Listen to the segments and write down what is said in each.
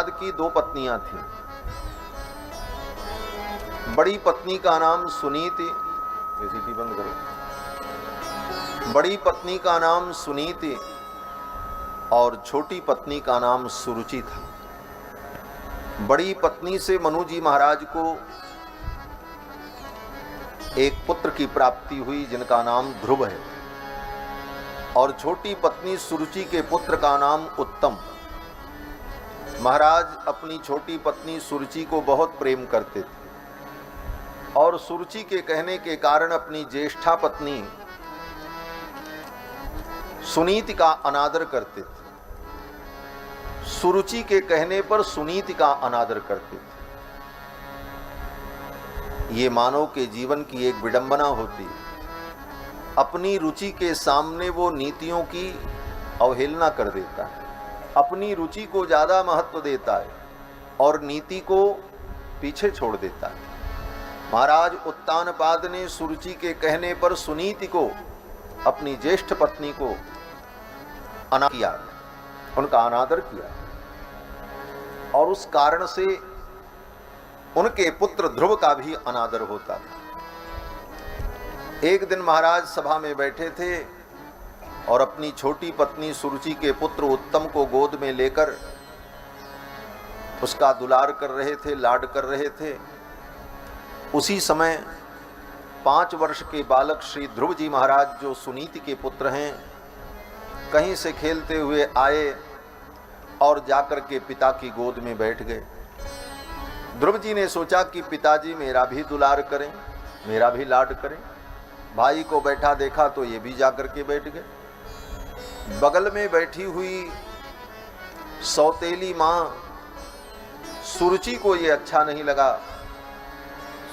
प्रहलाद की दो पत्नियां थीं। बड़ी पत्नी का नाम सुनीति, सीटी बंद करो। बड़ी पत्नी का नाम सुनीति और छोटी पत्नी का नाम सुरुचि था। बड़ी पत्नी से मनु जी महाराज को एक पुत्र की प्राप्ति हुई जिनका नाम ध्रुव है, और छोटी पत्नी सुरुचि के पुत्र का नाम उत्तम। महाराज अपनी छोटी पत्नी सुरुचि को बहुत प्रेम करते थे और सुरुचि के कहने के कारण अपनी ज्येष्ठा पत्नी सुनीति का अनादर करते थे। सुरुचि के कहने पर सुनीति का अनादर करते थे। ये मानव के जीवन की एक विडंबना होती है। अपनी रुचि के सामने वो नीतियों की अवहेलना कर देता है, अपनी रुचि को ज्यादा महत्व देता है और नीति को पीछे छोड़ देता है। महाराज उत्तानपाद ने सुरुचि के कहने पर सुनीति को, अपनी ज्येष्ठ पत्नी को अनादर किया, उनका अनादर किया, और उस कारण से उनके पुत्र ध्रुव का भी अनादर होता था। एक दिन महाराज सभा में बैठे थे और अपनी छोटी पत्नी सुरुचि के पुत्र उत्तम को गोद में लेकर उसका दुलार कर रहे थे, लाड कर रहे थे। उसी समय 5 वर्ष के बालक श्री ध्रुव जी महाराज, जो सुनीति के पुत्र हैं, कहीं से खेलते हुए आए और जाकर के पिता की गोद में बैठ गए। ध्रुव जी ने सोचा कि पिताजी मेरा भी दुलार करें, मेरा भी लाड करें। भाई को बैठा देखा तो ये भी जाकर के बैठ गए। बगल में बैठी हुई सौतेली माँ सुरुचि को ये अच्छा नहीं लगा।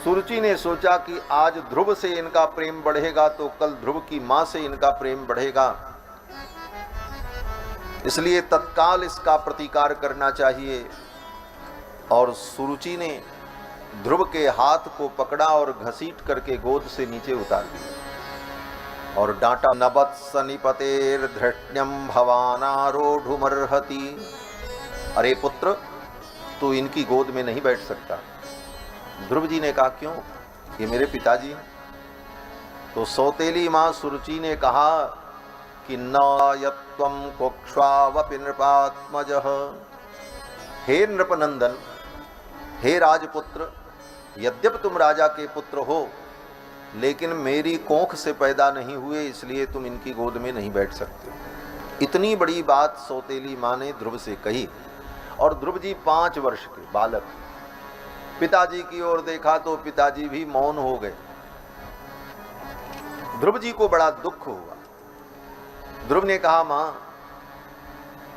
सुरुचि ने सोचा कि आज ध्रुव से इनका प्रेम बढ़ेगा तो कल ध्रुव की माँ से इनका प्रेम बढ़ेगा, इसलिए तत्काल इसका प्रतिकार करना चाहिए। और सुरुचि ने ध्रुव के हाथ को पकड़ा और घसीट करके गोद से नीचे उतार दिया और डांटा, नबत्स निपतेर धृष्ण्यम भवानारोढ़ुमर्हति। अरे पुत्र, तू इनकी गोद में नहीं बैठ सकता। ध्रुव जी ने कहा, क्यों? ये मेरे पिताजी हैं। तो सौतेली माँ सुरुचि ने कहा कि नायत्वं कोक्ष्वावपि नृपात्मजः। हे नृपनंदन, हे राजपुत्र, यद्यप तुम राजा के पुत्र हो, लेकिन मेरी कोख से पैदा नहीं हुए, इसलिए तुम इनकी गोद में नहीं बैठ सकते। इतनी बड़ी बात सौतेली माँ ने ध्रुव से कही। और ध्रुव जी 5 वर्ष के बालक, पिताजी की ओर देखा तो पिताजी भी मौन हो गए। ध्रुव जी को बड़ा दुख हुआ। ध्रुव ने कहा, माँ,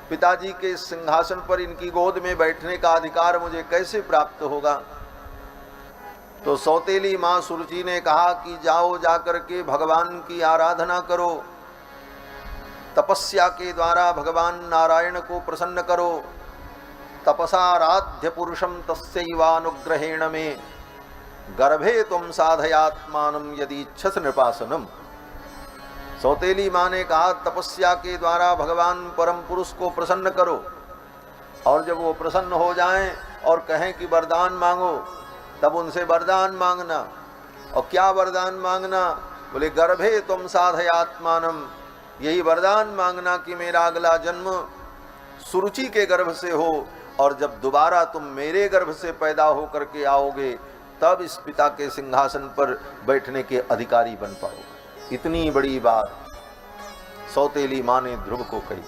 पिताजी के सिंहासन पर इनकी गोद में बैठने का अधिकार मुझे कैसे प्राप्त होगा? तो सौतेली माँ सुरुचि ने कहा कि जाओ, जाकर के भगवान की आराधना करो, तपस्या के द्वारा भगवान नारायण को प्रसन्न करो। तपसाराध्य पुरुषम तस्यैवानुग्रहेण में गर्भे तुम साधयात्मानं यदि इच्छस नृपासनम। सौतेली माँ ने कहा, तपस्या के द्वारा भगवान परम पुरुष को प्रसन्न करो, और जब वो प्रसन्न हो जाएं और कहें कि वरदान मांगो, तब उनसे वरदान मांगना। और क्या वरदान मांगना? बोले, गर्भे तुम साधयात्मानम, यही वरदान मांगना कि मेरा अगला जन्म सुरुचि के गर्भ से हो, और जब दोबारा तुम मेरे गर्भ से पैदा होकर के आओगे तब इस पिता के सिंहासन पर बैठने के अधिकारी बन पाओगे। इतनी बड़ी बात सौतेली माँ ने ध्रुव को कही।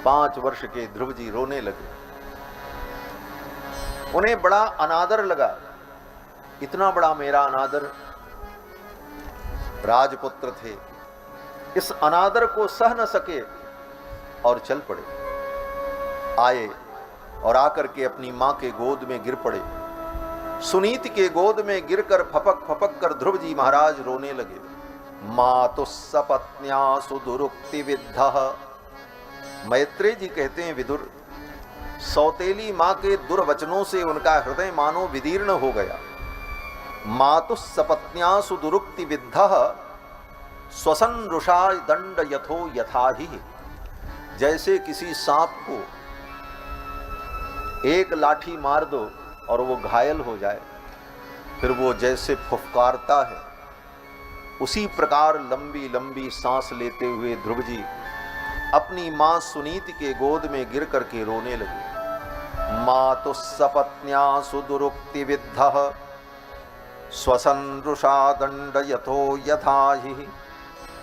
5 वर्ष के ध्रुव जी रोने लगे। उन्हें बड़ा अनादर लगा। इतना बड़ा मेरा अनादर, राजपुत्र थे, इस अनादर को सह न सके और चल पड़े। आए और आकर के अपनी मां के गोद में गिर पड़े। सुनीति के गोद में गिरकर फपक फपक कर ध्रुव जी महाराज रोने लगे। मातुस्सपत्न्या सुदुरुक्ति विद्धः। मैत्रेय जी कहते हैं, विदुर, सौतेली मां के दुर्वचनों से उनका हृदय मानो विदीर्ण हो गया। मातुस्सपत्न्या सुदुरुक्ति विद्धः स्वसन रुषा दंड यथो यथा ही। जैसे किसी सांप को एक लाठी मार दो और वो घायल हो जाए, फिर वो जैसे फुफकारता है, उसी प्रकार लंबी लंबी सांस लेते हुए ध्रुव जी अपनी मां सुनीति के गोद में गिर करके रोने लगे। मातु सपत्न्या सुदुरुक्ति विद्धः स्वसनृषा दंडयतो यथा हि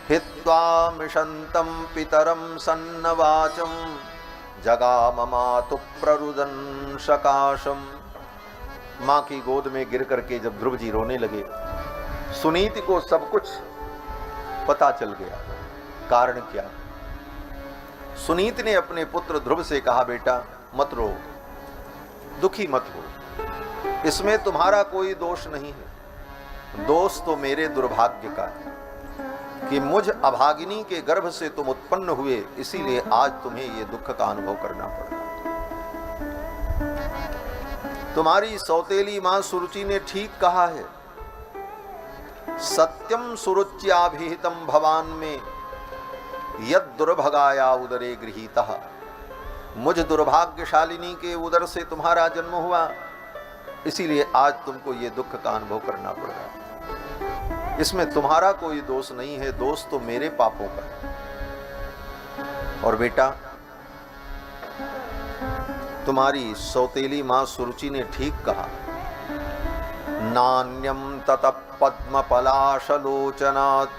हित्वा मिषन्तं पितरं सन्नवाचं जगाम मातु प्ररुदन सकाशम। माँ की गोद में गिर करके जब ध्रुव जी रोने लगे, सुनीति को सब कुछ पता चल गया। कारण क्या? सुनीति ने अपने पुत्र ध्रुव से कहा, बेटा मत रो, दुखी मत हो, इसमें तुम्हारा कोई दोष नहीं है। दोष तो मेरे दुर्भाग्य का है कि मुझ अभागिनी के गर्भ से तुम उत्पन्न हुए, इसीलिए आज तुम्हें ये दुख का अनुभव करना पड़ा। तुम्हारी सौतेली मां सुरुचि ने ठीक कहा है, सत्यम सुरुच्याभिहितम भवान में यद दुर्भगाया उदरे गृहीतः। मुझ दुर्भाग्यशालिनी के उदर से तुम्हारा जन्म हुआ, इसीलिए आज तुमको ये दुख का अनुभव करना पड़ रहा। इसमें तुम्हारा कोई दोष नहीं है, दोष तो मेरे पापों का है। और बेटा, तुम्हारी सौतेली मां सुरुचि ने ठीक कहा, नान्यम तत पद्म पलाशलोचनात्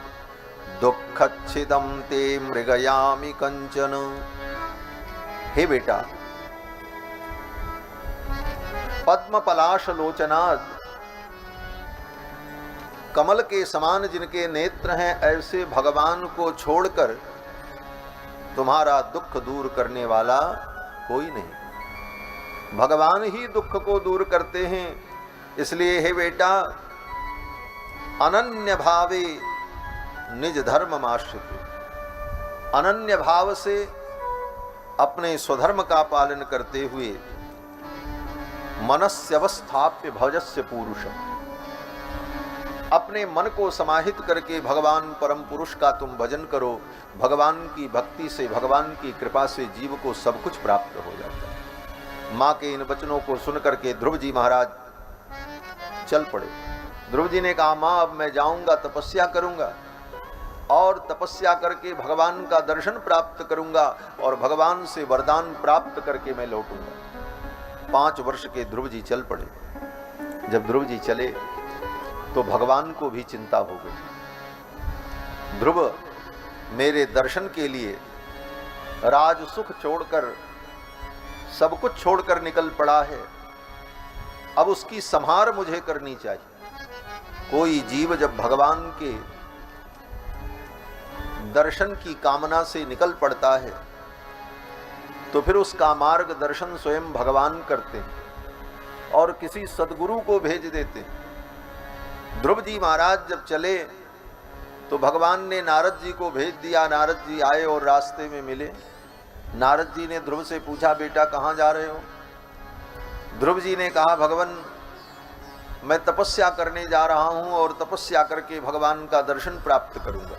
दुःखच्छिदं ते मृगयामि कंचन। हे बेटा, पद्म पलाशलोचनात्, कमल के समान जिनके नेत्र हैं, ऐसे भगवान को छोड़कर तुम्हारा दुख दूर करने वाला कोई नहीं। भगवान ही दुख को दूर करते हैं। इसलिए हे बेटा, अनन्य भावे निज धर्म आश्रित, अनन्य भाव से अपने स्वधर्म का पालन करते हुए मनस्यवस्थाप्य भजस्य पुरुषम, अपने मन को समाहित करके भगवान परम पुरुष का तुम भजन करो। भगवान की भक्ति से, भगवान की कृपा से जीव को सब कुछ प्राप्त हो जाता है। माँ के इन वचनों को सुन करके ध्रुव जी महाराज चल पड़े। ध्रुव जी ने कहा, माँ अब मैं जाऊंगा, तपस्या करूंगा और तपस्या करके भगवान का दर्शन प्राप्त करूंगा और भगवान से वरदान प्राप्त करके मैं लौटूंगा। 5 वर्ष के ध्रुव जी चल पड़े। जब ध्रुव जी चले तो भगवान को भी चिंता हो गई। ध्रुव मेरे दर्शन के लिए राज सुख छोड़कर, सब कुछ छोड़कर निकल पड़ा है, अब उसकी संहार मुझे करनी चाहिए। कोई जीव जब भगवान के दर्शन की कामना से निकल पड़ता है तो फिर उसका मार्गदर्शन स्वयं भगवान करते हैं और किसी सद्गुरु को भेज देते हैं। ध्रुव जी महाराज जब चले तो भगवान ने नारद जी को भेज दिया। नारद जी आए और रास्ते में मिले। नारद जी ने ध्रुव से पूछा, बेटा कहाँ जा रहे हो? ध्रुव जी ने कहा, भगवान मैं तपस्या करने जा रहा हूं और तपस्या करके भगवान का दर्शन प्राप्त करूंगा।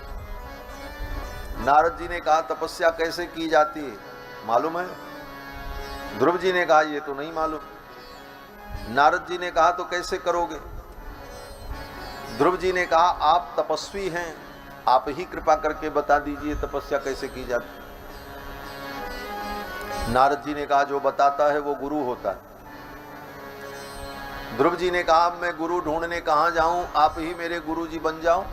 नारद जी ने कहा, तपस्या कैसे की जाती है, मालूम है? ध्रुव जी ने कहा, ये तो नहीं मालूम। नारद जी ने कहा, तो कैसे करोगे? ध्रुव जी ने कहा, आप तपस्वी हैं, आप ही कृपा करके बता दीजिए तपस्या कैसे की जाती। नारद जी ने कहा, जो बताता है वो गुरु होता है। ध्रुव जी ने कहा, मैं गुरु ढूंढने कहाँ जाऊं, आप ही मेरे गुरु जी बन जाओ।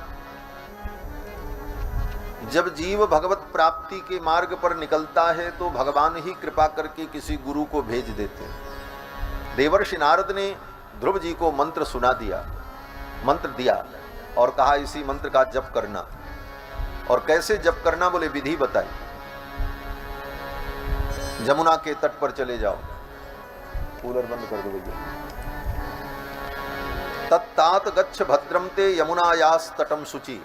जब जीव भगवत प्राप्ति के मार्ग पर निकलता है तो भगवान ही कृपा करके किसी गुरु को भेज देते हैं। देवर्षि नारद ने ध्रुव जी को मंत्र सुना दिया, मंत्र दिया और कहा, इसी मंत्र का जप करना। और कैसे जप करना, बोले विधि बताई। जमुना के तट पर चले जाओ, कूलर बंद कर दो भैया। तत्तात गच्छ भद्रम ते यमुनायास तटम शुचि।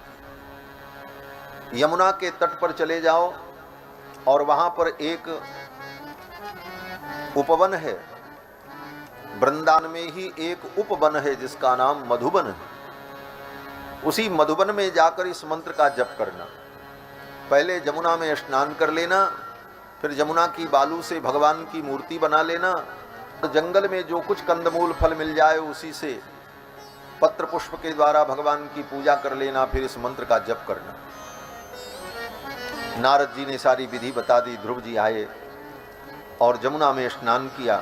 यमुना के तट पर चले जाओ और वहां पर एक उपवन है। वृंदावन में ही एक उपवन है जिसका नाम मधुबन है। उसी मधुबन में जाकर इस मंत्र का जप करना। पहले जमुना में स्नान कर लेना, फिर जमुना की बालू से भगवान की मूर्ति बना लेना, जंगल में जो कुछ कंदमूल फल मिल जाए उसी से पत्र पुष्प के द्वारा भगवान की पूजा कर लेना, फिर इस मंत्र का जप करना। नारद जी ने सारी विधि बता दी। ध्रुव जी आए और जमुना में स्नान किया।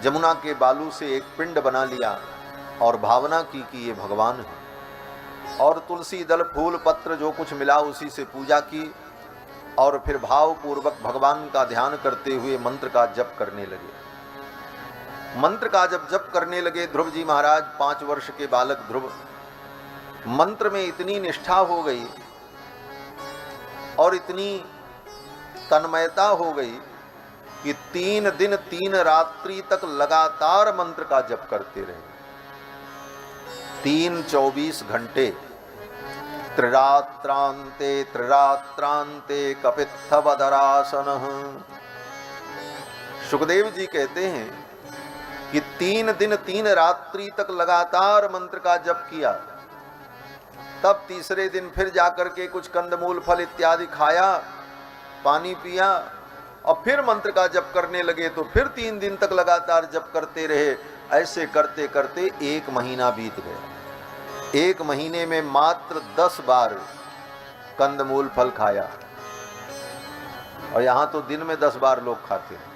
जमुना के बालू से एक पिंड बना लिया और भावना की कि ये भगवान है, और तुलसी दल फूल पत्र जो कुछ मिला उसी से पूजा की, और फिर भाव पूर्वक भगवान का ध्यान करते हुए मंत्र का जप करने लगे। मंत्र का जब जप करने लगे ध्रुव जी महाराज, 5 वर्ष के बालक ध्रुव, मंत्र में इतनी निष्ठा हो गई और इतनी तन्मयता हो गई कि 3 दिन 3 रात्रि तक लगातार मंत्र का जप करते रहे। 3-24 घंटे। त्रिरात्रांते त्रिरात्रांते कपित्थवदरासनः। सुखदेव जी कहते हैं कि 3 दिन 3 रात्रि तक लगातार मंत्र का जप किया। तब तीसरे दिन फिर जाकर के कुछ कंदमूल फल इत्यादि खाया, पानी पिया और फिर मंत्र का जप करने लगे। तो फिर 3 दिन तक लगातार जप करते रहे। ऐसे करते करते 1 महीना बीत गया। 1 महीने में मात्र 10 बार कंदमूल फल खाया, और यहां तो दिन में 10 बार लोग खाते हैं।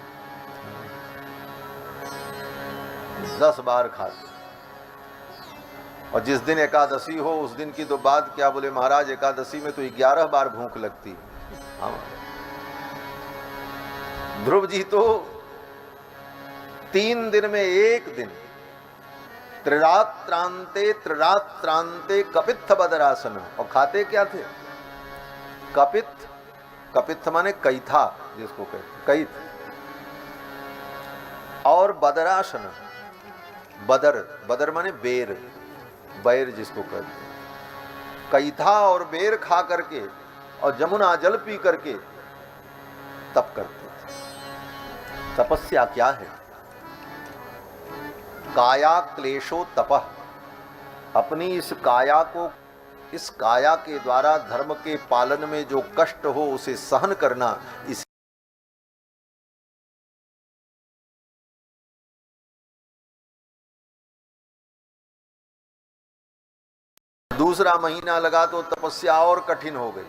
10 बार खाते। और जिस दिन एकादशी हो उस दिन की तो बात क्या, बोले महाराज एकादशी में तो 11 बार भूख लगती है। हाँ। ध्रुव जी तो 3 दिन में 1 दिन त्रिरात्रांते त्रिरात्रांते कपित्थवदरासन। और खाते क्या थे? कपित्थ। कपित्थ माने कैथा, जिसको कहते कैथ। और बदरासन, बदर, बदर माने बेर, बैर जिसको कहते हैं। कैथा और बेर खा करके और जमुना जल पी करके तप करते थे। तपस्या क्या है? काया क्लेशो तपः। अपनी इस काया को, इस काया के द्वारा धर्म के पालन में जो कष्ट हो उसे सहन करना, इस दूसरा महीना लगा तो तपस्या और कठिन हो गई।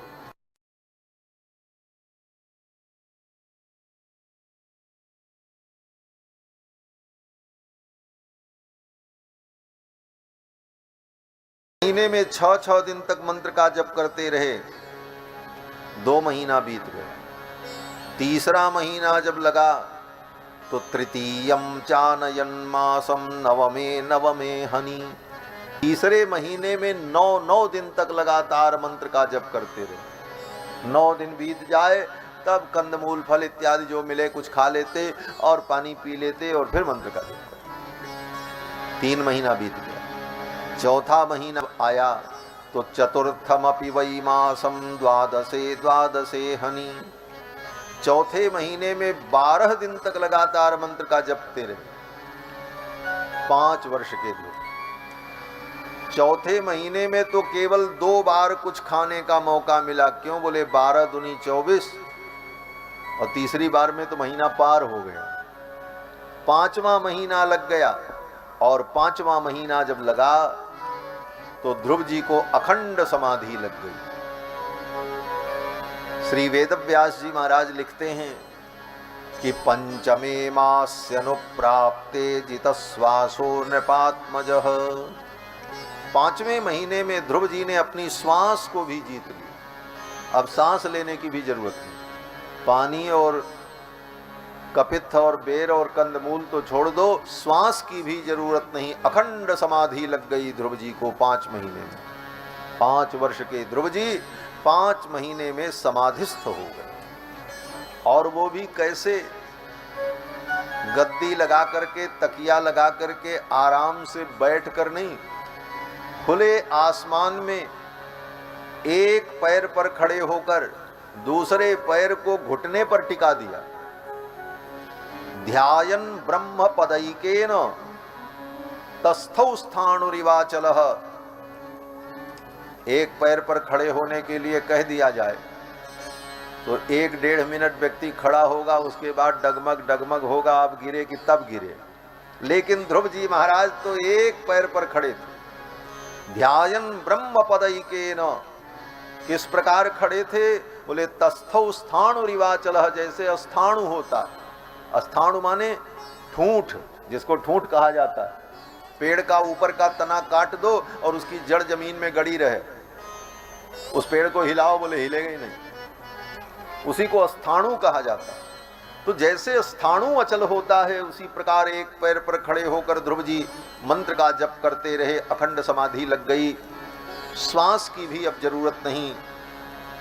महीने में 6-6 दिन तक मंत्र का जप करते रहे। 2 महीना बीत गए। तीसरा महीना जब लगा तो तृतीयम चानयन मासम नवमे हनि। तीसरे महीने में 9 दिन तक लगातार मंत्र का जप करते रहे। 9 दिन बीत जाए तब कंदमूल फल इत्यादि जो मिले कुछ खा लेते और पानी पी लेते और फिर मंत्र का जप करते। 3 महीना बीत गया। चौथा महीना आया तो चतुर्थमपि वै मासम द्वादशे हनि। चौथे महीने में 12 दिन तक लगातार मंत्र का जपते रहे। 5 वर्ष के लोग। चौथे महीने में तो केवल 2 बार कुछ खाने का मौका मिला। क्यों? बोले 12 दूनी 24, और तीसरी बार में तो महीना पार हो गया। 5वां महीना लग गया, और 5वां महीना जब लगा तो ध्रुव जी को अखंड समाधि लग गई। श्री वेदव्यास जी महाराज लिखते हैं कि पंचमे मास्यनुप्राप्ते जितश्वासो नृपात्मजः। 5वें महीने में ध्रुव जी ने अपनी श्वास को भी जीत ली। अब सांस लेने की भी जरूरत नहीं। पानी और कपित्थ और बेर और कंदमूल तो छोड़ दो, श्वास की भी जरूरत नहीं। अखंड समाधि लग गई ध्रुव जी को 5 महीने में। 5 वर्ष के ध्रुव जी 5 महीने में समाधिस्थ हो गए। और वो भी कैसे? गद्दी लगा करके, तकिया लगा करके आराम से बैठ कर नहीं, खुले आसमान में एक पैर पर खड़े होकर दूसरे पैर को घुटने पर टिका दिया। ध्यायन ब्रह्म पदैकेन तस्थौ स्थाणुरिवाचलः। एक पैर पर खड़े होने के लिए कह दिया जाए तो 1-1.5 मिनट व्यक्ति खड़ा होगा, उसके बाद डगमग डगमग होगा, आप गिरे कि तब गिरे। लेकिन ध्रुव जी महाराज तो एक पैर पर खड़े थे, ध्यायन ब्रह्म पदैकेन। किस प्रकार खड़े थे? बोले तस्थौ स्थाणु रिवाचल, जैसे स्थाणु होता है। स्थाणु माने ठूंठ, जिसको ठूंठ कहा जाता है। पेड़ का ऊपर का तना काट दो और उसकी जड़ जमीन में गड़ी रहे, उस पेड़ को हिलाओ, बोले हिलेगा ही नहीं, उसी को स्थाणु कहा जाता है। तो जैसे स्थाणु अचल होता है, उसी प्रकार एक पैर पर खड़े होकर ध्रुव जी मंत्र का जप करते रहे। अखंड समाधि लग गई, श्वास की भी अब जरूरत नहीं,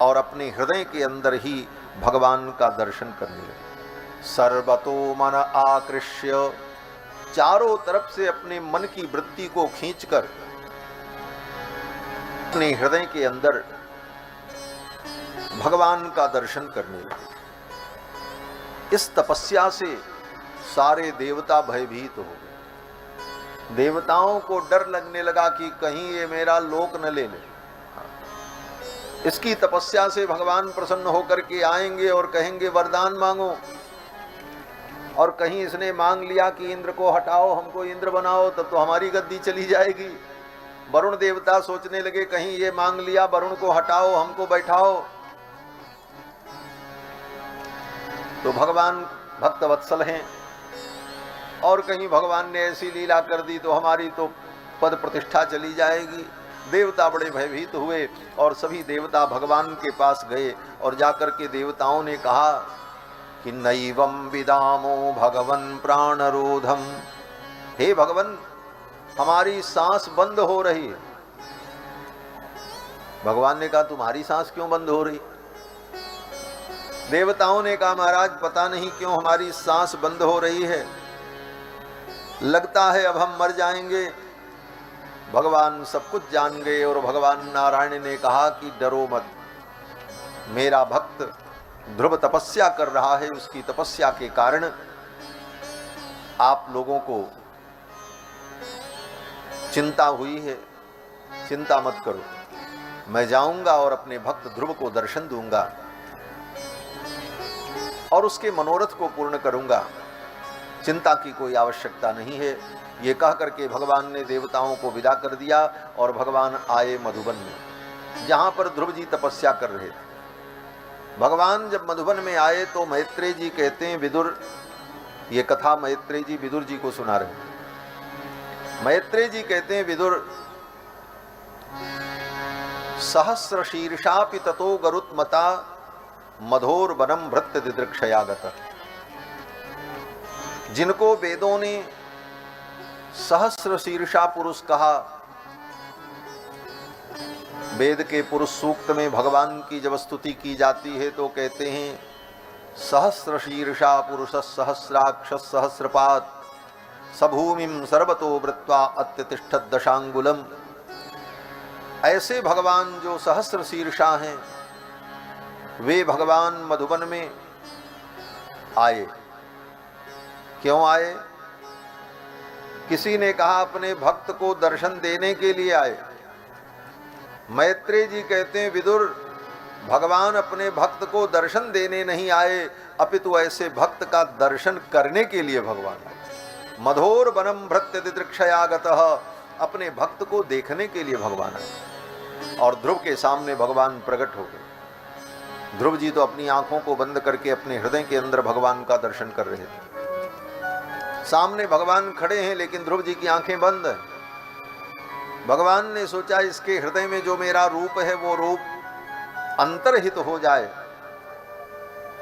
और अपने हृदय के अंदर ही भगवान का दर्शन करने लगे। सर्वतो मन आकृष्य, चारों तरफ से अपने मन की वृत्ति को खींचकर अपने हृदय के अंदर भगवान का दर्शन करने लगे। इस तपस्या से सारे देवता भयभीत हो गए। देवताओं को डर लगने लगा कि कहीं ये मेरा लोक न ले ले। इसकी तपस्या से भगवान प्रसन्न होकर के आएंगे और कहेंगे वरदान मांगो, और कहीं इसने मांग लिया कि इंद्र को हटाओ, हमको इंद्र बनाओ, तब तो हमारी गद्दी चली जाएगी। वरुण देवता सोचने लगे कहीं ये मांग लिया वरुण को हटाओ, हमको बैठाओ। तो भगवान भक्त वत्सल हैं, और कहीं भगवान ने ऐसी लीला कर दी तो हमारी तो पद प्रतिष्ठा चली जाएगी। देवता बड़े भयभीत हुए और सभी देवता भगवान के पास गए, और जाकर के देवताओं ने कहा कि नैवं विदामो भगवन् प्राणरोधम, हे भगवन हमारी सांस बंद हो रही है। भगवान ने कहा तुम्हारी सांस क्यों बंद हो रही? देवताओं ने कहा महाराज पता नहीं क्यों हमारी सांस बंद हो रही है, लगता है अब हम मर जाएंगे। भगवान सब कुछ जान गए, और भगवान नारायण ने कहा कि डरो मत, मेरा भक्त ध्रुव तपस्या कर रहा है, उसकी तपस्या के कारण आप लोगों को चिंता हुई है, चिंता मत करो, मैं जाऊंगा और अपने भक्त ध्रुव को दर्शन दूंगा और उसके मनोरथ को पूर्ण करूंगा, चिंता की कोई आवश्यकता नहीं है। ये कह करके भगवान ने देवताओं को विदा कर दिया, और भगवान आए मधुबन में, जहां पर ध्रुव जी तपस्या कर रहे थे। भगवान जब मधुबन में आए तो मैत्रेय जी कहते हैं, विदुर, ये कथा मैत्रेय जी विदुर जी को सुना रहे। मैत्रेय जी कहते हैं, विदुर सहस्र शीर्षापि ततो गरुत्मता मधोर वनम भृत्य दिदृक्षयागत। जिनको वेदों ने सहस्र शीर्षा पुरुष कहा, वेद के पुरुष सूक्त में भगवान की जब स्तुति की जाती है तो कहते हैं सहस्र शीर्षा पुरुष सहस्राक्ष सहस्रपात सभूमिम सर्वतो वृत्वा अत्यतिष्ठत दशांगुलम। ऐसे भगवान जो सहस्र शीर्षा हैं, वे भगवान मधुबन में आए। क्यों आए? किसी ने कहा अपने भक्त को दर्शन देने के लिए आए। मैत्रेय जी कहते हैं, विदुर, भगवान अपने भक्त को दर्शन देने नहीं आए, अपितु ऐसे भक्त का दर्शन करने के लिए भगवान आए। मधोर वनम भृत्य दिदृक्षयागतः, अपने भक्त को देखने के लिए भगवान आए। और ध्रुव के सामने भगवान प्रकट हो गए। ध्रुव जी तो अपनी आंखों को बंद करके अपने हृदय के अंदर भगवान का दर्शन कर रहे थे। सामने भगवान खड़े हैं, लेकिन ध्रुव जी की आंखें बंद हैं। भगवान ने सोचा इसके हृदय में जो मेरा रूप है वो रूप अंतर्हित हो जाए,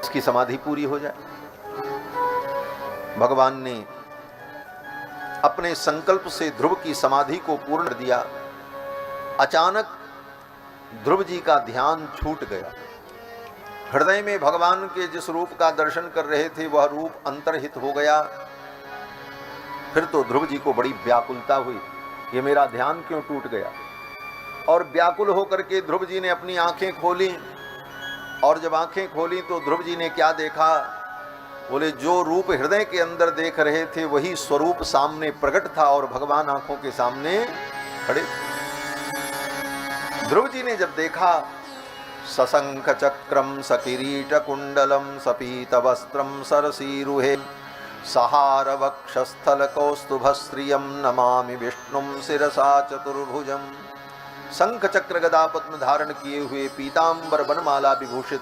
इसकी समाधि पूरी हो जाए। भगवान ने अपने संकल्प से ध्रुव की समाधि को पूर्ण कर दिया। अचानक ध्रुव जी का ध्यान छूट गया। हृदय में भगवान के जिस रूप का दर्शन कर रहे थे वह रूप अंतर्हित हो गया। फिर तो ध्रुव जी को बड़ी व्याकुलता हुई, ये मेरा ध्यान क्यों टूट गया। और व्याकुल होकर के ध्रुव जी ने अपनी आंखें खोली, और जब आंखें खोली तो ध्रुव जी ने क्या देखा? बोले जो रूप हृदय के अंदर देख रहे थे वही स्वरूप सामने प्रकट था, और भगवान आंखों के सामने खड़े। ध्रुव जी ने जब देखा सशंख चक्रम सकिरीटकुंडलम सपीतवस्त्रम सरसीरुहे सहार वक्षस्थल कौस्तुभश्रियं नमामि विष्णुं शिरसा चतुर्भुजम। शंख चक्र गदा पद्म धारण किए हुए पीतांबर बनमाला विभूषित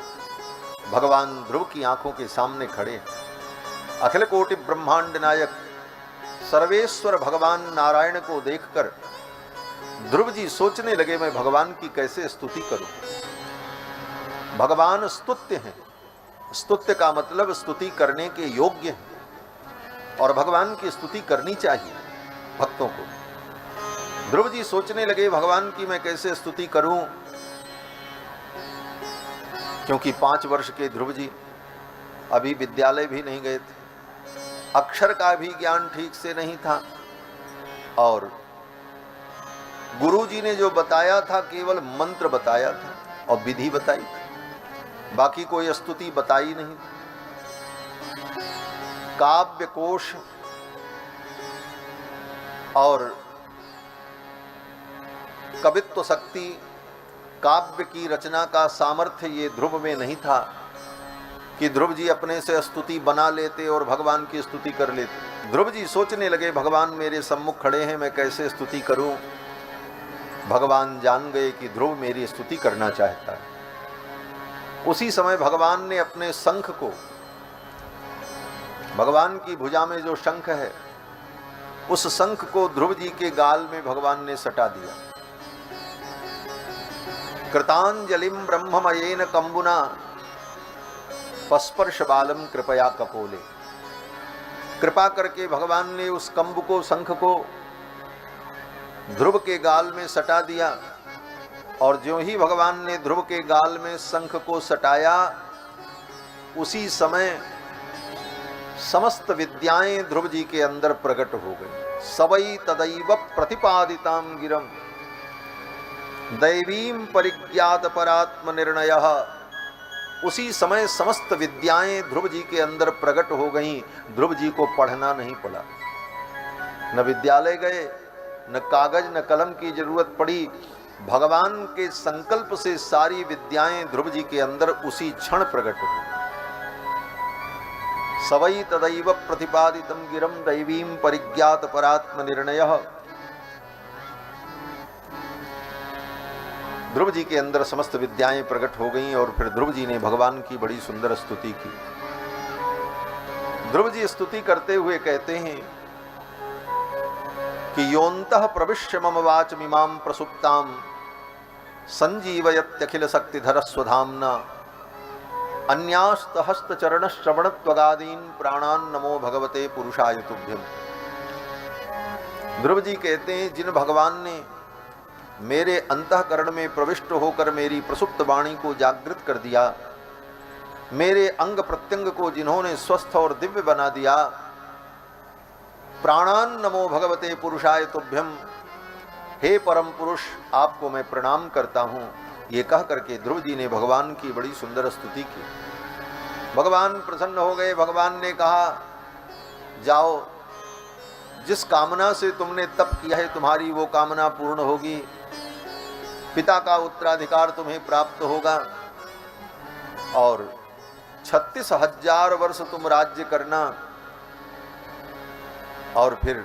भगवान ध्रुव की आंखों के सामने खड़े अखिल कोटि ब्रह्मांड नायक सर्वेश्वर भगवान नारायण को देखकर ध्रुव जी सोचने लगे, मैं भगवान की कैसे स्तुति करूं। भगवान स्तुत्य हैं, स्तुत्य का मतलब स्तुति करने के योग्य हैं और भगवान की स्तुति करनी चाहिए भक्तों को। ध्रुव जी सोचने लगे भगवान की मैं कैसे स्तुति करूं, क्योंकि 5 वर्ष के ध्रुव जी अभी विद्यालय भी नहीं गए थे, अक्षर का भी ज्ञान ठीक से नहीं था और गुरु जी ने जो बताया था केवल मंत्र बताया था और विधि बताई थी, बाकी कोई स्तुति बताई नहीं। काव्य कोश और कवित्व शक्ति, काव्य की रचना का सामर्थ्य ये ध्रुव में नहीं था कि ध्रुव जी अपने से स्तुति बना लेते और भगवान की स्तुति कर लेते। ध्रुव जी सोचने लगे भगवान मेरे सम्मुख खड़े हैं, मैं कैसे स्तुति करूं। भगवान जान गए कि ध्रुव मेरी स्तुति करना चाहता है। उसी समय भगवान ने अपने शंख को, भगवान की भुजा में जो शंख है उस शंख को ध्रुव जी के गाल में भगवान ने सटा दिया। कृतांजलिम ब्रह्ममयेन कंबुना पस्पर्श बालम कृपया कपोले। कृपा करके भगवान ने उस कंब को, शंख को ध्रुव के गाल में सटा दिया और ज्यों ही भगवान ने ध्रुव के गाल में शंख को सटाया उसी समय समस्त विद्याएं ध्रुव जी के अंदर प्रकट हो गई। सबई तदैव प्रतिपादितां गिरम दैवीं परिज्ञात परात्म निर्णयः। उसी समय समस्त विद्याएं ध्रुव जी के अंदर प्रकट हो गईं। ध्रुव जी को पढ़ना नहीं पड़ा, न विद्यालय गए, न कागज न कलम की जरूरत पड़ी। भगवान के संकल्प से सारी विद्याएं ध्रुव जी के अंदर उसी क्षण प्रकट हुई। सवै तदैव प्रतिपादितं गिरं दैवीं परिज्ञात परात्म निर्णयः। ध्रुव जी के अंदर समस्त विद्याएं प्रकट हो गईं और फिर ध्रुव जी ने भगवान की बड़ी सुंदर स्तुति की। ध्रुव जी स्तुति करते हुए कहते हैं कि योऽन्तः प्रविश्य मम वाचमिमां प्रसुप्तां संजीवयत्यखिल शक्तिधर स्वधाम्ना अन्यास्त हस्त चरण श्रवण त्वगादीन प्राणान नमो भगवते पुरुषाय तुभ्यम। ध्रुव जी कहते हैं जिन भगवान ने मेरे अंतःकरण में प्रविष्ट होकर मेरी प्रसुप्त वाणी को जागृत कर दिया, मेरे अंग प्रत्यंग को जिन्होंने स्वस्थ और दिव्य बना दिया, प्राणान नमो भगवते पुरुषाय तुभ्यम, हे परम पुरुष आपको मैं प्रणाम करता हूँ। ये कह करके ध्रुव जी ने भगवान की बड़ी सुंदर स्तुति की। भगवान प्रसन्न हो गए। भगवान ने कहा जाओ, जिस कामना से तुमने तप किया है तुम्हारी वो कामना पूर्ण होगी, पिता का उत्तराधिकार तुम्हें प्राप्त होगा और 36,000 वर्ष तुम राज्य करना और फिर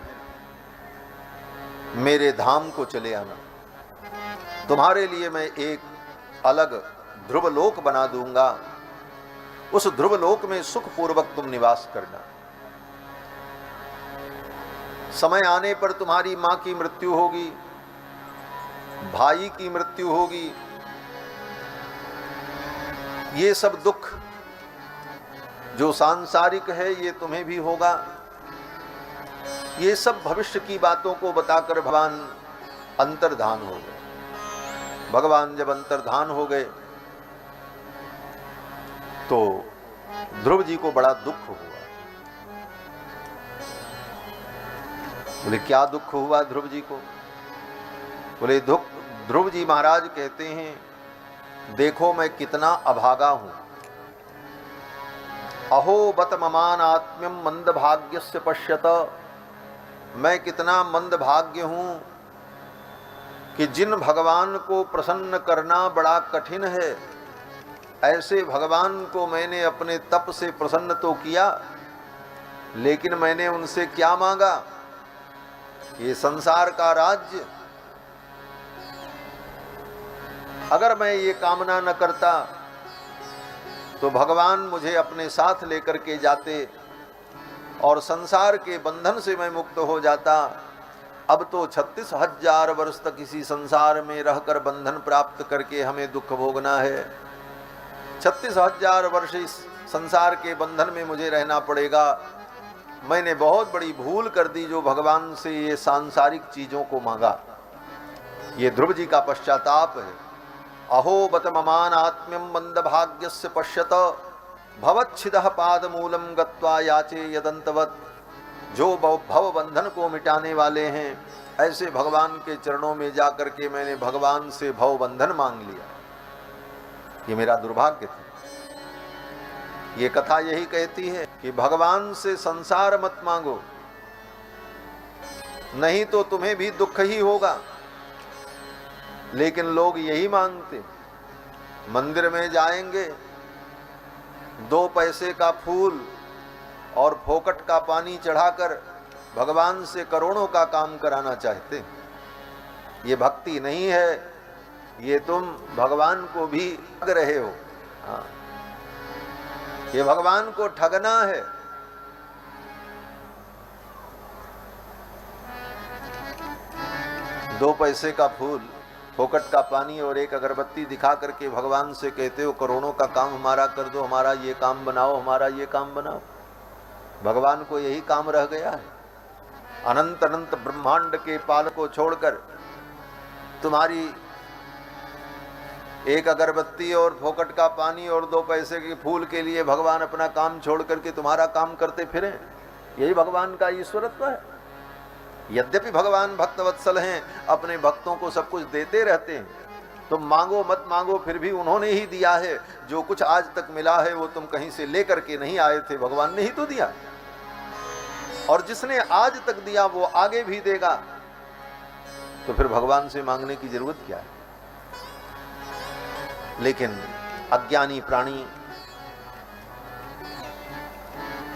मेरे धाम को चले आना। तुम्हारे लिए मैं एक अलग ध्रुवलोक बना दूंगा, उस ध्रुवलोक में सुखपूर्वक तुम निवास करना। समय आने पर तुम्हारी मां की मृत्यु होगी, भाई की मृत्यु होगी, ये सब दुख जो सांसारिक है ये तुम्हें भी होगा। ये सब भविष्य की बातों को बताकर भगवान अंतर्धान हो गए। भगवान जब अंतर्धान हो गए तो ध्रुव जी को बड़ा दुख हुआ। बोले क्या दुख हुआ ध्रुव जी को? बोले ध्रुव जी महाराज कहते हैं देखो मैं कितना अभागा हूं। अहो बत ममान आत्म्यम मंद भाग्यस्य पश्यत। मैं कितना मंद भाग्य हूं कि जिन भगवान को प्रसन्न करना बड़ा कठिन है ऐसे भगवान को मैंने अपने तप से प्रसन्न तो किया, लेकिन मैंने उनसे क्या मांगा? ये संसार का राज्य। अगर मैं ये कामना न करता तो भगवान मुझे अपने साथ लेकर के जाते और संसार के बंधन से मैं मुक्त हो जाता। अब तो 36,000 वर्ष तक इसी संसार में रहकर बंधन प्राप्त करके हमें दुख भोगना है। 36,000 वर्ष इस संसार के बंधन में मुझे रहना पड़ेगा। मैंने बहुत बड़ी भूल कर दी जो भगवान से ये सांसारिक चीजों को मांगा। ये ध्रुव जी का पश्चाताप है। अहो बत ममान आत्म्यम मंद भाग्यस्य पश्यत भवच्छिदः पाद मूलम गत्वा याचे यदंतवत। जो भव बंधन को मिटाने वाले हैं, ऐसे भगवान के चरणों में जाकर के मैंने भगवान से भव बंधन मांग लिया। ये मेरा दुर्भाग्य था। ये कथा यही कहती है कि भगवान से संसार मत मांगो, नहीं तो तुम्हें भी दुख ही होगा। लेकिन लोग यही मांगते। मंदिर में जाएंगे, 2 पैसे का फूल और फोकट का पानी चढ़ाकर भगवान से करोड़ों का काम कराना चाहते। ये भक्ति नहीं है, ये तुम भगवान को भी ठग रहे हो। हाँ, ये भगवान को ठगना है। दो पैसे का फूल, फोकट का पानी और एक अगरबत्ती दिखा करके भगवान से कहते हो करोड़ों का काम हमारा कर दो, हमारा ये काम बनाओ, हमारा ये काम बनाओ। भगवान को यही काम रह गया है। अनंत अनंत ब्रह्मांड के पाल को छोड़कर तुम्हारी एक अगरबत्ती और फोकट का पानी और 2 पैसे के फूल के लिए भगवान अपना काम छोड़ करके तुम्हारा काम करते फिरें। यही भगवान का ईश्वरत्व है। यद्यपि भगवान भक्तवत्सल हैं, अपने भक्तों को सब कुछ देते रहते हैं। तुम मांगो मत मांगो, फिर भी उन्होंने ही दिया है। जो कुछ आज तक मिला है वो तुम कहीं से लेकर के नहीं आए थे, भगवान ने ही तो दिया। और जिसने आज तक दिया वो आगे भी देगा। तो फिर भगवान से मांगने की जरूरत क्या है? लेकिन अज्ञानी प्राणी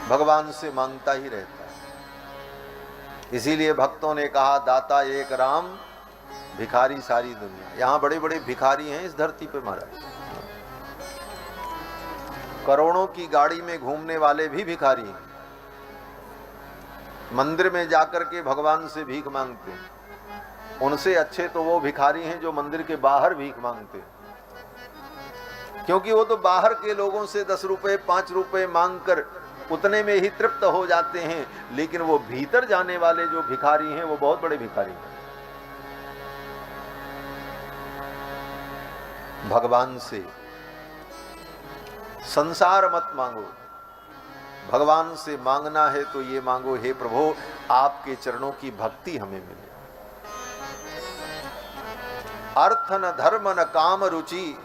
भगवान से मांगता ही रहता है। इसीलिए भक्तों ने कहा दाता एक राम, भिखारी सारी दुनिया। यहां बड़े बड़े भिखारी हैं इस धरती पे महाराज। करोड़ों की गाड़ी में घूमने वाले भी भिखारी हैं। मंदिर में जाकर के भगवान से भीख मांगते हैं। उनसे अच्छे तो वो भिखारी हैं जो मंदिर के बाहर भीख मांगते हैं, क्योंकि वो तो बाहर के लोगों से 10 रुपए 5 रुपए मांगकर उतने में ही तृप्त हो जाते हैं। लेकिन वो भीतर जाने वाले जो भिखारी हैं वो बहुत बड़े भिखारी हैं। भगवान से संसार मत मांगो, भगवान से मांगना है तो ये मांगो, हे प्रभु आपके चरणों की भक्ति हमें मिले। अर्थ न धर्म न काम रुचि,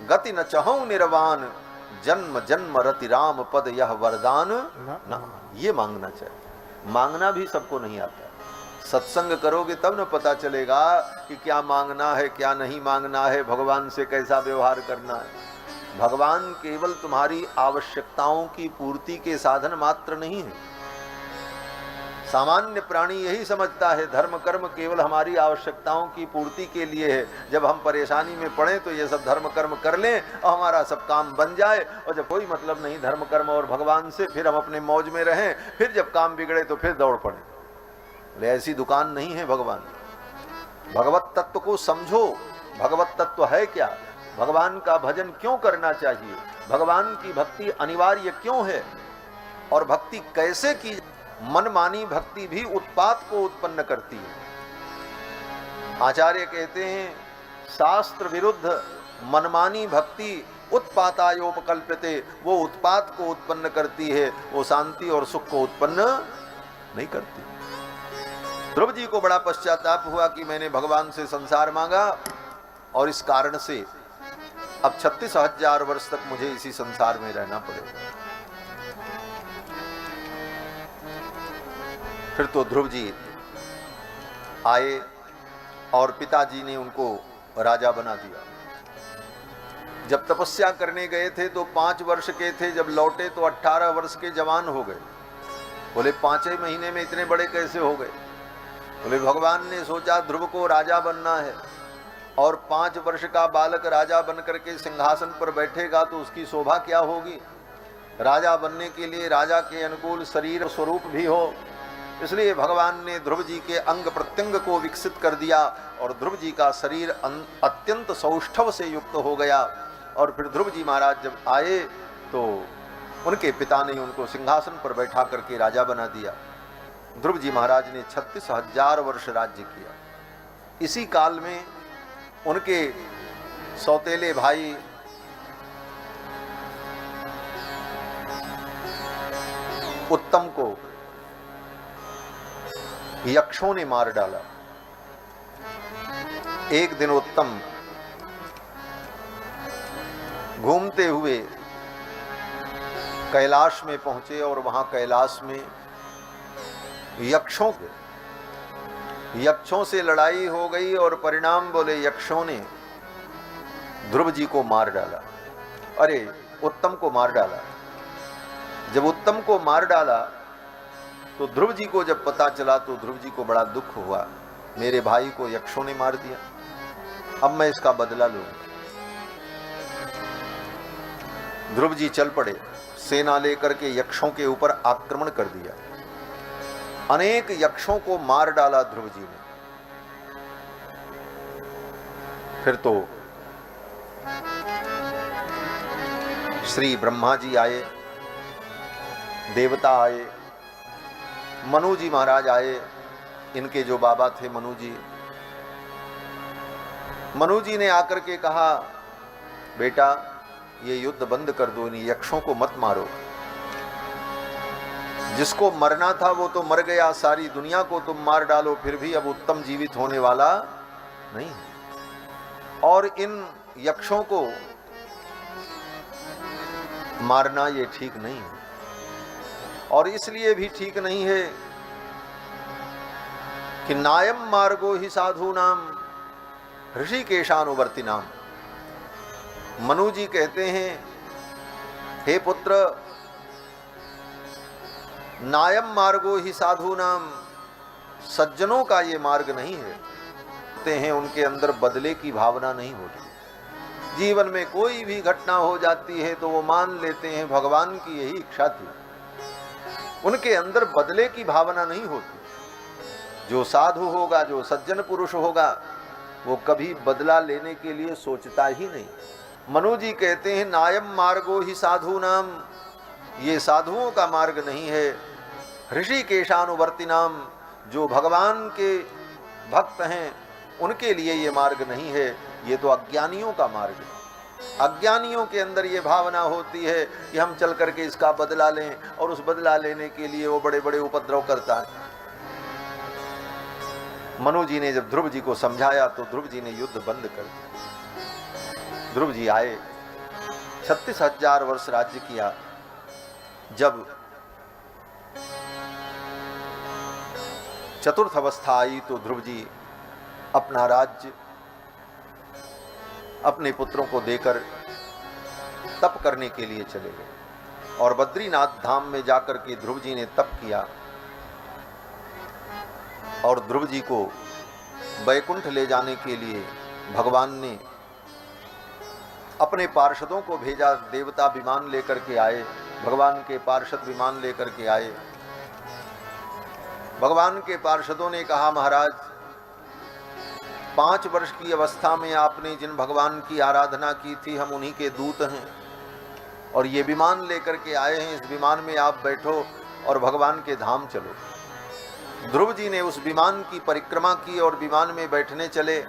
गति न चहु निर्वाण, जन्म जन्म रति राम पद यह वरदान न। ये मांगना चाहिए। मांगना भी सबको नहीं आता। सत्संग करोगे तब न पता चलेगा कि क्या मांगना है क्या नहीं मांगना है, भगवान से कैसा व्यवहार करना है। भगवान केवल तुम्हारी आवश्यकताओं की पूर्ति के साधन मात्र नहीं है। सामान्य प्राणी यही समझता है धर्म कर्म केवल हमारी आवश्यकताओं की पूर्ति के लिए है। जब हम परेशानी में पड़े तो ये सब धर्म कर्म कर लें और हमारा सब काम बन जाए, और जब कोई मतलब नहीं धर्म कर्म और भगवान से, फिर हम अपने मौज में रहें। फिर जब काम बिगड़े तो फिर दौड़ पड़े। ऐसी दुकान नहीं है भगवान। भगवत तत्व को समझो। भगवत तत्व है क्या? भगवान का भजन क्यों करना चाहिए? भगवान की भक्ति अनिवार्य क्यों है? और भक्ति कैसे की? मनमानी भक्ति भी उत्पात को उत्पन्न करती है। आचार्य कहते हैं शास्त्र विरुद्ध मनमानी भक्ति उत्पातायोपकल्प्यते। वो उत्पात को उत्पन्न करती है, वो शांति और सुख को उत्पन्न नहीं करती। ध्रुव जी को बड़ा पश्चाताप हुआ कि मैंने भगवान से संसार मांगा और इस कारण से अब 36,000 वर्ष तक मुझे इसी संसार में रहना पड़ेगा। फिर तो ध्रुव जी आए और पिताजी ने उनको राजा बना दिया। जब तपस्या करने गए थे तो 5 वर्ष के थे, जब लौटे तो 18 वर्ष के जवान हो गए। बोले 5 ही महीने में इतने बड़े कैसे हो गए? बोले भगवान ने सोचा ध्रुव को राजा बनना है, और 5 वर्ष का बालक राजा बनकर के सिंहासन पर बैठेगा तो उसकी शोभा क्या होगी? राजा बनने के लिए राजा के अनुकूल शरीर स्वरूप भी हो। इसलिए भगवान ने ध्रुव जी के अंग प्रत्यंग को विकसित कर दिया और ध्रुव जी का शरीर अत्यंत सौष्ठव से युक्त हो गया। और फिर ध्रुव जी महाराज जब आए तो उनके पिता ने उनको सिंहासन पर बैठा करके राजा बना दिया। ध्रुव जी महाराज ने 36,000 वर्ष राज्य किया। इसी काल में उनके सौतेले भाई उत्तम को यक्षों ने मार डाला। एक दिन उत्तम घूमते हुए कैलाश में पहुंचे और वहां कैलाश में यक्षों से लड़ाई हो गई और परिणाम बोले यक्षों ने ध्रुव जी को मार डाला। अरे उत्तम को मार डाला। जब उत्तम को मार डाला तो ध्रुव जी को जब पता चला तो ध्रुव जी को बड़ा दुख हुआ, मेरे भाई को यक्षों ने मार दिया, अब मैं इसका बदला लूंगा। ध्रुव जी चल पड़े, सेना लेकर के यक्षों के ऊपर आक्रमण कर दिया। अनेक यक्षों को मार डाला ध्रुव जी ने। फिर तो श्री ब्रह्मा जी आए, देवता आए, मनु जी महाराज आए, इनके जो बाबा थे मनु जी। मनु जी ने आकर के कहा, बेटा ये युद्ध बंद कर दो, इन यक्षों को मत मारो। जिसको मरना था वो तो मर गया, सारी दुनिया को तुम मार डालो फिर भी अब उत्तम जीवित होने वाला नहीं। और इन यक्षों को मारना ये ठीक नहीं है, और इसलिए भी ठीक नहीं है कि नायम मार्गो ही साधु नाम ऋषिकेशानुवर्ती नाम। मनु जी कहते हैं, हे पुत्र, नायम मार्गो ही साधु नाम, सज्जनों का ये मार्ग नहीं है। कहते हैं उनके अंदर बदले की भावना नहीं होती। जीवन में कोई भी घटना हो जाती है तो वो मान लेते हैं भगवान की यही इच्छा थी। उनके अंदर बदले की भावना नहीं होती। जो साधु होगा, जो सज्जन पुरुष होगा, वो कभी बदला लेने के लिए सोचता ही नहीं। मनु जी कहते हैं, नायम मार्गो ही साधु नाम, ये साधुओं का मार्ग नहीं है। ऋषिकेशानुवर्ती नाम, जो भगवान के भक्त हैं उनके लिए ये मार्ग नहीं है, ये तो अज्ञानियों का मार्ग है। अज्ञानियों के अंदर ये भावना होती है कि हम चल करके इसका बदला लें, और उस बदला लेने के लिए वो बड़े बड़े उपद्रव करता है। मनु जी ने जब ध्रुव जी को समझाया तो ध्रुव जी ने युद्ध बंद कर दिया। ध्रुव जी आए, 36,000 वर्ष राज्य किया। जब चतुर्थ अवस्था आई तो ध्रुव जी अपना राज्य अपने पुत्रों को देकर तप करने के लिए चले गए, और बद्रीनाथ धाम में जाकर के ध्रुव जी ने तप किया, और ध्रुव जी को बैकुंठ ले जाने के लिए भगवान ने अपने पार्षदों को भेजा। देवता विमान लेकर के आए, भगवान के पार्षद विमान लेकर के आए। भगवान के पार्षदों ने कहा, महाराज 5 वर्ष की अवस्था में आपने जिन भगवान की आराधना की थी, हम उन्हीं के दूत हैं, और ये विमान लेकर के आए हैं, इस विमान में आप बैठो और भगवान के धाम चलो। ध्रुव जी ने उस विमान की परिक्रमा की और विमान में बैठने चले।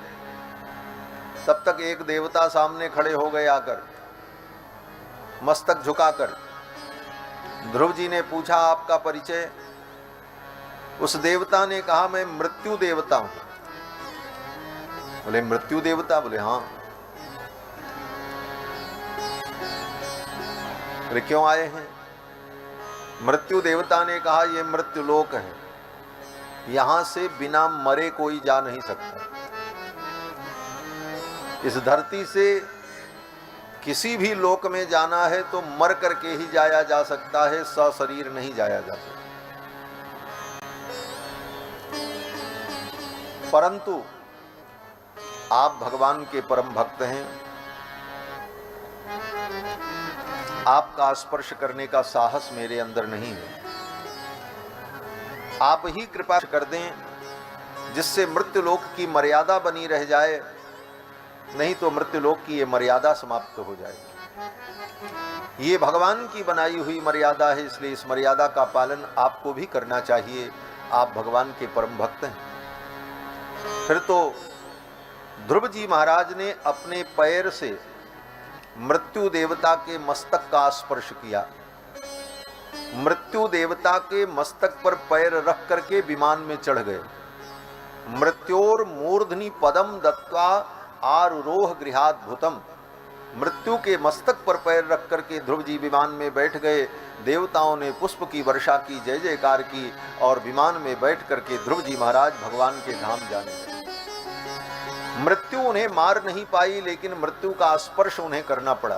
तब तक एक देवता सामने खड़े हो गए आकर, मस्तक झुकाकर। ध्रुव जी ने पूछा, आपका परिचय? उस देवता ने कहा, मैं मृत्यु देवता हूं। बोले मृत्यु देवता? बोले हाँ। बोले क्यों आए हैं? मृत्यु देवता ने कहा, ये मृत्यु लोक है, यहां से बिना मरे कोई जा नहीं सकता। इस धरती से किसी भी लोक में जाना है तो मर करके ही जाया जा सकता है, सशरीर नहीं जाया जा सकता। परंतु आप भगवान के परम भक्त हैं, आपका स्पर्श करने का साहस मेरे अंदर नहीं है। आप ही कृपा कर दें जिससे मृत्युलोक की मर्यादा बनी रह जाए, नहीं तो मृत्युलोक की ये मर्यादा समाप्त हो जाएगी। ये भगवान की बनाई हुई मर्यादा है, इसलिए इस मर्यादा का पालन आपको भी करना चाहिए। आप भगवान के परम भक्त हैं। फिर तो ध्रुव जी महाराज ने अपने पैर से मृत्यु देवता के मस्तक का स्पर्श किया। मृत्यु देवता के मस्तक पर पैर रख करके विमान में चढ़ गए। मृत्योर मूर्धनि पदम दत्वा आरुरोह गृहाद्भुतम। मृत्यु के मस्तक पर पैर रख करके ध्रुव जी विमान में बैठ गए। देवताओं ने पुष्प की वर्षा की, जय जयकार की और विमान में बैठ करके ध्रुव जी महाराज भगवान के धाम जाने लगे। मृत्यु उन्हें मार नहीं पाई, लेकिन मृत्यु का स्पर्श उन्हें करना पड़ा,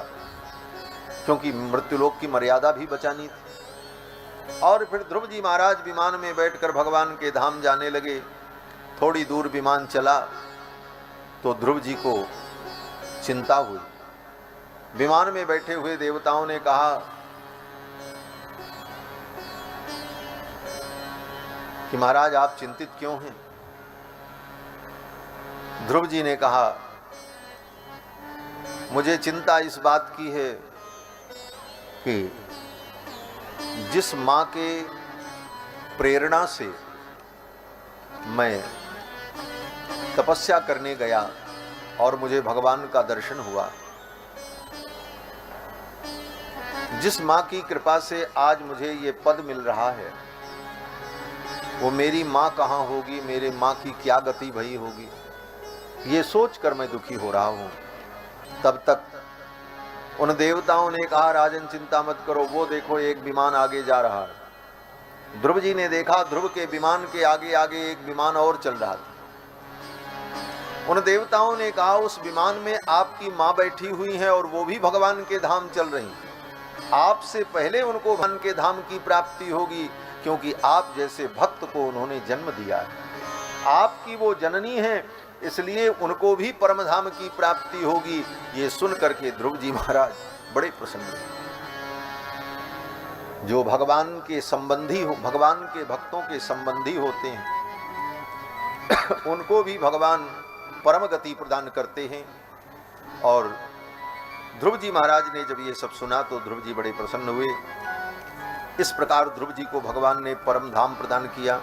क्योंकि मृत्युलोक की मर्यादा भी बचानी थी। और फिर ध्रुव जी महाराज विमान में बैठकर भगवान के धाम जाने लगे। थोड़ी दूर विमान चला तो ध्रुव जी को चिंता हुई। विमान में बैठे हुए देवताओं ने कहा कि महाराज आप चिंतित क्यों हैं? ध्रुव जी ने कहा मुझे चिंता इस बात की है कि जिस मां के प्रेरणा से मैं तपस्या करने गया और मुझे भगवान का दर्शन हुआ, जिस मां की कृपा से आज मुझे ये पद मिल रहा है, वो मेरी मां कहाँ होगी, मेरे मां की क्या गति भई होगी, ये सोचकर मैं दुखी हो रहा हूं। तब तक उन देवताओं ने कहा राजन चिंता मत करो, वो देखो एक विमान आगे जा रहा है। ध्रुव जी ने देखा ध्रुव के विमान के आगे आगे एक विमान और चल रहा था। उन देवताओं ने कहा उस विमान में आपकी मां बैठी हुई है और वो भी भगवान के धाम चल रही, आपसे पहले उनको भगवान के धाम की प्राप्ति होगी, क्योंकि आप जैसे भक्त को उन्होंने जन्म दिया है। आपकी वो जननी है, इसलिए उनको भी परम धाम की प्राप्ति होगी। ये सुन करके ध्रुव जी महाराज बड़े प्रसन्न हुए। जो भगवान के संबंधी हो, भगवान के भक्तों के संबंधी होते हैं उनको भी भगवान परम गति प्रदान करते हैं। और ध्रुव जी महाराज ने जब ये सब सुना तो ध्रुव जी बड़े प्रसन्न हुए। इस प्रकार ध्रुव जी को भगवान ने परम धाम प्रदान किया।